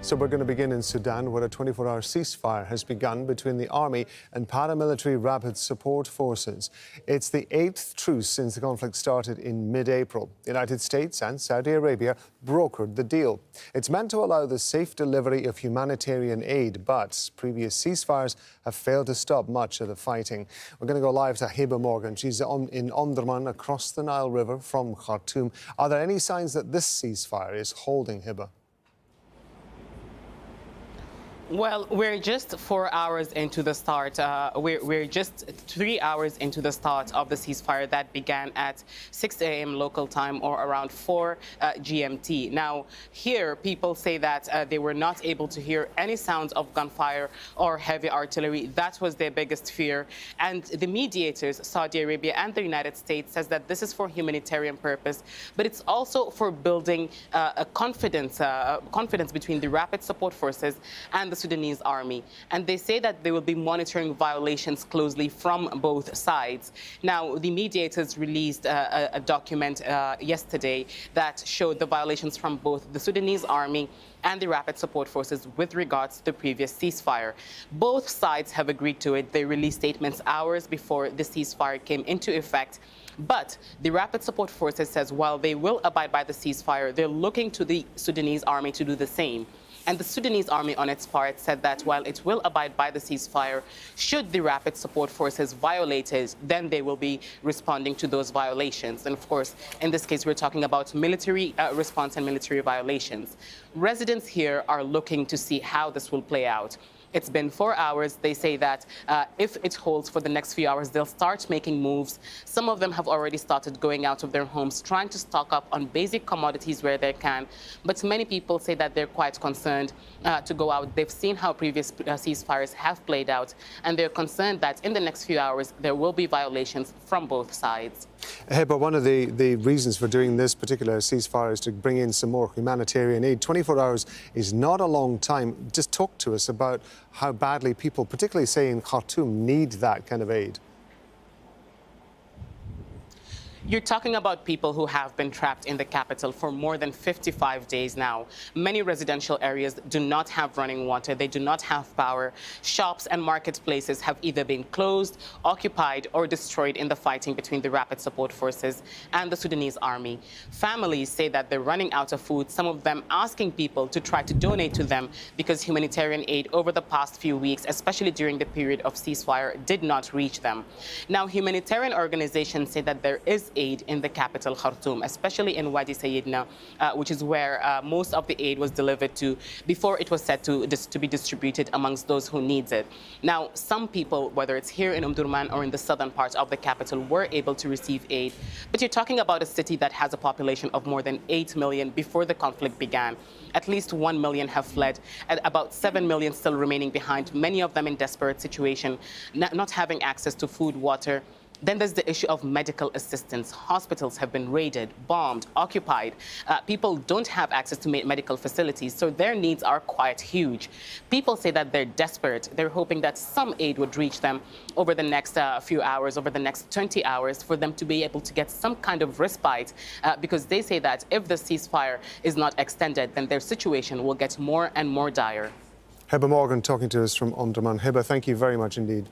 So we're going to begin in Sudan, where a 24-hour ceasefire has begun between the army and paramilitary rapid support forces. It's the 8th truce since the conflict started in mid-April. The United States and Saudi Arabia brokered the deal. It's meant to allow the safe delivery of humanitarian aid, but previous ceasefires have failed to stop much of the fighting. We're going to go live to Hiba Morgan. She's in Omdurman across the Nile River from Khartoum. Are there any signs that this ceasefire is holding, Hiba? Well, we're just 4 hours into the start. We're just 3 hours into the start of the ceasefire that began at 6 a.m. local time, or around 4 GMT. Now, here, people say that they were not able to hear any sounds of gunfire or heavy artillery. That was their biggest fear. And the mediators, Saudi Arabia and the United States, says that this is for humanitarian purpose, but it's also for building a confidence between the rapid support forces and the Sudanese army. And they say that they will be monitoring violations closely from both sides. Now, the mediators released a document yesterday that showed the violations from both the Sudanese army and the rapid support forces with regards to the previous ceasefire. Both sides have agreed to it. They released statements hours before the ceasefire came into effect. But the rapid support forces says while they will abide by the ceasefire, they're looking to the Sudanese army to do the same. And the Sudanese army, on its part, said that while it will abide by the ceasefire, should the rapid support forces violate it, then they will be responding to those violations. And of course, in this case, we're talking about military response and military violations. Residents here are looking to see how this will play out. It's been 4 hours. They say that if it holds for the next few hours, they'll start making moves. Some of them have already started going out of their homes, trying to stock up on basic commodities where they can. But many people say that they're quite concerned to go out. They've seen how previous ceasefires have played out, and they're concerned that in the next few hours, there will be violations from both sides. Hey, but one of the reasons for doing this particular ceasefire is to bring in some more humanitarian aid. 24 hours is not a long time. Just talk to us about how badly people, particularly say in Khartoum, need that kind of aid. You're talking about people who have been trapped in the capital for more than 55 days now. Many residential areas do not have running water. They do not have power. Shops and marketplaces have either been closed, occupied, or destroyed in the fighting between the rapid support forces and the Sudanese army. Families say that they're running out of food, some of them asking people to try to donate to them because humanitarian aid over the past few weeks, especially during the period of ceasefire, did not reach them. Now, humanitarian organizations say that there is aid in the capital, Khartoum, especially in Wadi Sayidna, which is where most of the aid was delivered to before it was set to be distributed amongst those who needs it. Now, some people, whether it's here in Omdurman or in the southern part of the capital, were able to receive aid. But you're talking about a city that has a population of more than 8 million before the conflict began. At least 1 million have fled, and about 7 million still remaining behind, many of them in desperate situation, not having access to food, water. Then there's the issue of medical assistance. Hospitals have been raided, bombed, occupied. People don't have access to medical facilities, so their needs are quite huge. People say that they're desperate. They're hoping that some aid would reach them over the next few hours, over the next 20 hours, for them to be able to get some kind of respite, because they say that if the ceasefire is not extended, then their situation will get more and more dire. Hiba Morgan talking to us from Omdurman. Hiba, thank you very much indeed.